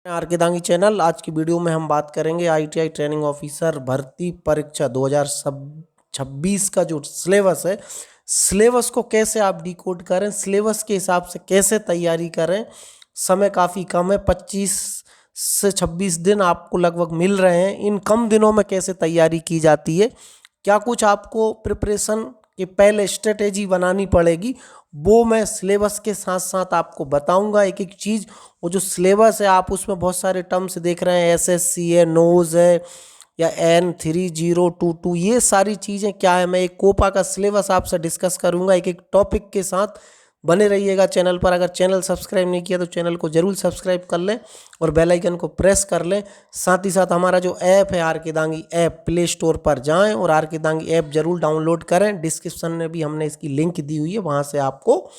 Are के Dangi channel. आज की वीडियो में हम बात करेंगे आईटीआई ट्रेनिंग ऑफिसर भर्ती परीक्षा 2026 का जो सिलेबस है, सिलेबस को कैसे आप डिकोड करें, सिलेबस के हिसाब से कैसे तैयारी करें। समय काफ़ी कम है, 25 से 26 दिन आपको लगभग मिल रहे हैं। इन कम दिनों में कैसे तैयारी की जाती है, क्या कुछ आपको प्रिपरेशन के पहले स्ट्रेटेजी बनानी पड़ेगी, वो मैं सिलेबस के साथ साथ आपको बताऊंगा एक एक चीज़। वो जो सिलेबस है आप उसमें बहुत सारे टर्म्स देख रहे हैं, एसएससी है, नोज है या N3022, ये सारी चीज़ें क्या है, मैं एक कोपा का सिलेबस आपसे डिस्कस करूंगा एक एक टॉपिक के साथ। बने रहिएगा चैनल पर। अगर चैनल सब्सक्राइब नहीं किया तो चैनल को जरूर सब्सक्राइब कर लें और बेल आइकन को प्रेस कर लें। साथ ही साथ हमारा जो ऐप है आर के दांगी ऐप, प्ले स्टोर पर जाएं और आर के दांगी ऐप जरूर डाउनलोड करें। डिस्क्रिप्शन में भी हमने इसकी लिंक दी हुई है, वहाँ से आपको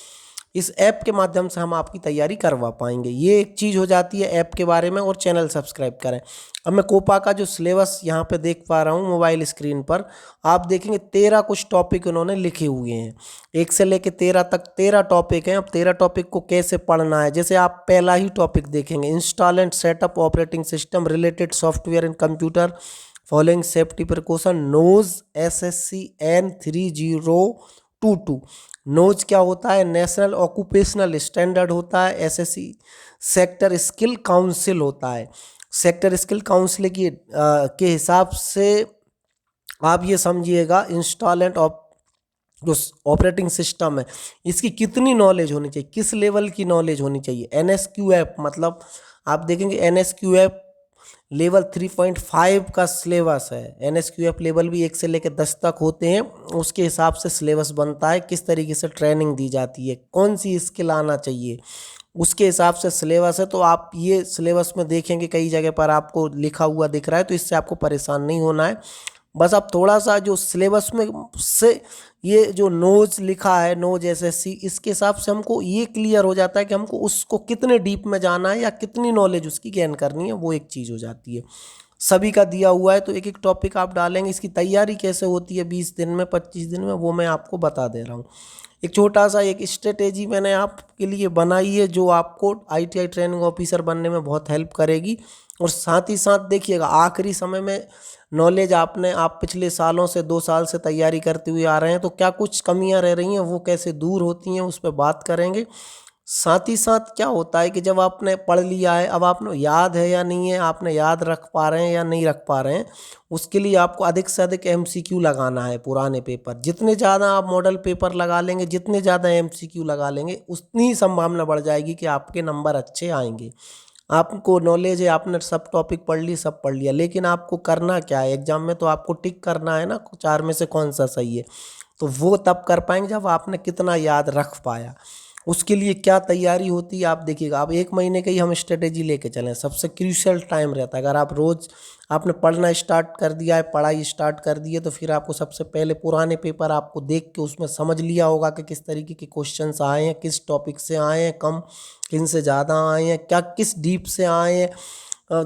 इस ऐप के माध्यम से हम आपकी तैयारी करवा पाएंगे। ये एक चीज़ हो जाती है ऐप के बारे में। और चैनल सब्सक्राइब करें। अब मैं कोपा का जो सिलेबस यहाँ पे देख पा रहा हूँ मोबाइल स्क्रीन पर, आप देखेंगे 13 कुछ टॉपिक उन्होंने लिखे हुए हैं, 1 से लेके 13 तक 13 टॉपिक हैं। अब 13 टॉपिक को कैसे पढ़ना है, जैसे आप पहला ही टॉपिक देखेंगे, install and setup operating system related software in computer following safety precaution, NOS SSC N3022। NOS क्या होता है, नेशनल ऑक्यूपेशनल स्टैंडर्ड होता है। एसएससी सेक्टर स्किल काउंसिल होता है। सेक्टर स्किल काउंसिल की के हिसाब से आप ये समझिएगा, इंस्टॉलेंट जो ऑपरेटिंग सिस्टम है इसकी कितनी नॉलेज होनी चाहिए, किस लेवल की नॉलेज होनी चाहिए। NSQF मतलब आप देखेंगे NSQF लेवल 3.5 का सिलेबस है। NSQF लेवल भी 1 से लेकर 10 तक होते हैं, उसके हिसाब से सिलेबस बनता है, किस तरीके से ट्रेनिंग दी जाती है, कौन सी स्किल आना चाहिए, उसके हिसाब से सिलेबस है। तो आप ये सिलेबस में देखेंगे कई जगह पर आपको लिखा हुआ दिख रहा है, तो इससे आपको परेशान नहीं होना है। बस आप थोड़ा सा जो सिलेबस में से ये जो नोज लिखा है, नोज SSC, इसके हिसाब से हमको ये क्लियर हो जाता है कि हमको उसको कितने डीप में जाना है या कितनी नॉलेज उसकी गेन करनी है, वो एक चीज़ हो जाती है। सभी का दिया हुआ है, तो एक एक टॉपिक आप डालेंगे। इसकी तैयारी कैसे होती है 20 दिन में, 25 दिन में, वो मैं आपको बता दे रहा हूँ। एक छोटा सा एक स्ट्रेटेजी मैंने आपके लिए बनाई है जो आपको ITI ट्रेनिंग ऑफिसर बनने में बहुत हेल्प करेगी। और साथ ही साथ देखिएगा, आखिरी समय में नॉलेज आप पिछले सालों से 2 साल से तैयारी करते हुए आ रहे हैं, तो क्या कुछ कमियां रह रही हैं, वो कैसे दूर होती हैं, उस पर बात करेंगे। साथ ही साथ क्या होता है कि जब आपने पढ़ लिया है, अब आपने याद है या नहीं है, आपने याद रख पा रहे हैं या नहीं रख पा रहे हैं, उसके लिए आपको अधिक से अधिक MCQ लगाना है। पुराने पेपर जितने ज़्यादा आप मॉडल पेपर लगा लेंगे, जितने ज़्यादा MCQ लगा लेंगे, उतनी ही संभावना बढ़ जाएगी कि आपके नंबर अच्छे आएंगे। आपको नॉलेज है, आपने सब टॉपिक पढ़ ली, सब पढ़ लिया, लेकिन आपको करना क्या है एग्जाम में, तो आपको टिक करना है ना 4 में से कौन सा सही है। तो वो तब कर पाएंगे जब आपने कितना याद रख पाया। उसके लिए क्या तैयारी होती है आप देखिएगा। आप 1 महीने का ही हम स्ट्रेटेजी लेके चलें, सबसे क्रूशियल टाइम रहता है। अगर आप रोज़ आपने पढ़ना स्टार्ट कर दिया है, पढ़ाई स्टार्ट कर दी है, तो फिर आपको सबसे पहले पुराने पेपर आपको देख के उसमें समझ लिया होगा कि किस तरीके के क्वेश्चंस आए हैं, किस टॉपिक से आए हैं, कम किन से ज़्यादा आए हैं, क्या किस डीप से आए हैं,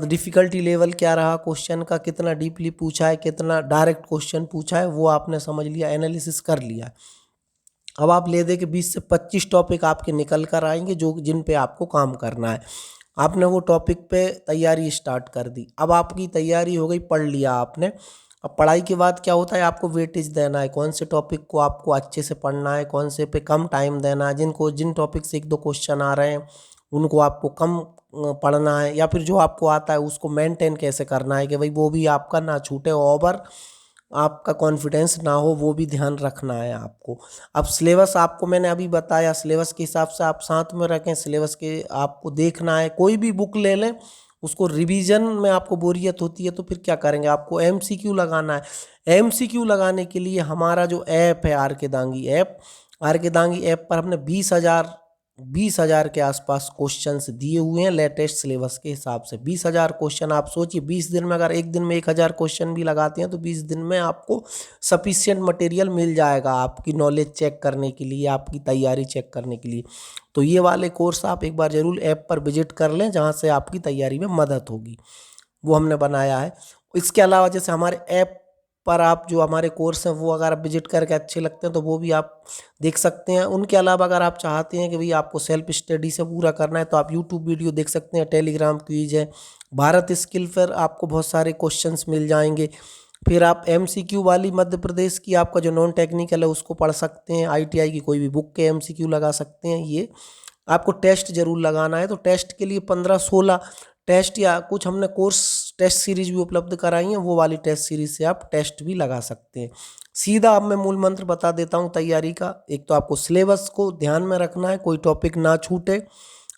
डिफ़िकल्टी लेवल क्या रहा क्वेश्चन का, कितना डीपली पूछा है, कितना डायरेक्ट क्वेश्चन पूछा है, वो आपने समझ लिया, एनालिसिस कर लिया। अब आप ले दे के 20 से 25 टॉपिक आपके निकल कर आएंगे जो जिन पे आपको काम करना है। आपने वो टॉपिक पे तैयारी स्टार्ट कर दी, अब आपकी तैयारी हो गई, पढ़ लिया आपने। अब पढ़ाई के बाद क्या होता है, आपको वेटेज देना है, कौन से टॉपिक को आपको अच्छे से पढ़ना है, कौन से पे कम टाइम देना है। जिन टॉपिक से 1-2 क्वेश्चन आ रहे हैं उनको आपको कम पढ़ना है, या फिर जो आपको आता है उसको मेंटेन कैसे करना है कि भाई वो भी आपका ना छूटे, ओवर आपका कॉन्फिडेंस ना हो, वो भी ध्यान रखना है आपको। अब सिलेबस आपको मैंने अभी बताया, सिलेबस के हिसाब से आप साथ में रखें। सिलेबस के आपको देखना है, कोई भी बुक ले लें, उसको रिवीजन में आपको बोरियत होती है तो फिर क्या करेंगे, आपको MCQ लगाना है। MCQ लगाने के लिए हमारा जो ऐप है आर के दांगी ऐप, आर के दांगी ऐप पर हमने 20,000 के आसपास क्वेश्चंस दिए हुए हैं लेटेस्ट सिलेबस के हिसाब से। 20,000 क्वेश्चन, आप सोचिए 20 दिन में, अगर एक दिन में 1,000 क्वेश्चन भी लगाते हैं तो 20 दिन में आपको सफिशिएंट मटेरियल मिल जाएगा आपकी नॉलेज चेक करने के लिए, आपकी तैयारी चेक करने के लिए। तो ये वाले कोर्स आप एक बार ज़रूर ऐप पर विजिट कर लें, जहाँ से आपकी तैयारी में मदद होगी। वो हमने बनाया है। इसके अलावा जैसे हमारे ऐप पर आप जो हमारे कोर्स हैं वो अगर आप विजिट करके अच्छे लगते हैं तो वो भी आप देख सकते हैं। उनके अलावा अगर आप चाहते हैं कि भाई आपको सेल्फ स्टडी से पूरा करना है तो आप यूट्यूब वीडियो देख सकते हैं, टेलीग्राम क्विज है, भारत स्किल पर आपको बहुत सारे क्वेश्चंस मिल जाएंगे। फिर आप एमसीक्यू वाली मध्य प्रदेश की आपका जो नॉन टेक्निकल है उसको पढ़ सकते हैं, आईटीआई की कोई भी बुक के एमसीक्यू लगा सकते हैं। ये आपको टेस्ट जरूर लगाना है, तो टेस्ट के लिए 15-16 टेस्ट या कुछ हमने कोर्स टेस्ट सीरीज भी उपलब्ध कराई है, वो वाली टेस्ट सीरीज से आप टेस्ट भी लगा सकते हैं। सीधा अब मैं मूल मंत्र बता देता हूँ तैयारी का। एक तो आपको सिलेबस को ध्यान में रखना है, कोई टॉपिक ना छूटे।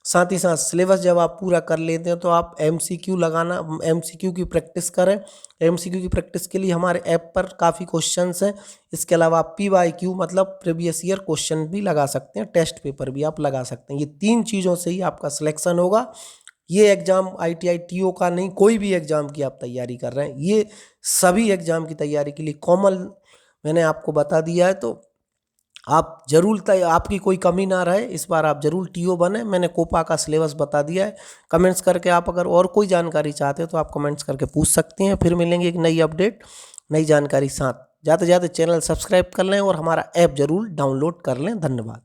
साथ ही साथ सिलेबस जब आप पूरा कर लेते हैं तो आप एमसीक्यू लगाना, एमसीक्यू की प्रैक्टिस करें। एमसीक्यू की प्रैक्टिस के लिए हमारे ऐप पर काफ़ी क्वेश्चंस हैं। इसके अलावा आप पीवाईक्यू मतलब प्रीवियस ईयर क्वेश्चन भी लगा सकते हैं, टेस्ट पेपर भी आप लगा सकते हैं। ये 3 चीज़ों से ही आपका सिलेक्शन होगा। ये एग्ज़ाम आईटीआई टीओ का नहीं, कोई भी एग्ज़ाम की आप तैयारी कर रहे हैं, ये सभी एग्ज़ाम की तैयारी के लिए कॉमन मैंने आपको बता दिया है। तो आप जरूर आपकी कोई कमी ना रहे, इस बार आप जरूर टीओ बने। मैंने कोपा का सिलेबस बता दिया है। कमेंट्स करके आप अगर और कोई जानकारी चाहते हो तो आप कमेंट्स करके पूछ सकते हैं। फिर मिलेंगे एक नई अपडेट, नई जानकारी साथ। जाते जाते चैनल सब्सक्राइब कर लें और हमारा ऐप जरूर डाउनलोड कर लें। धन्यवाद।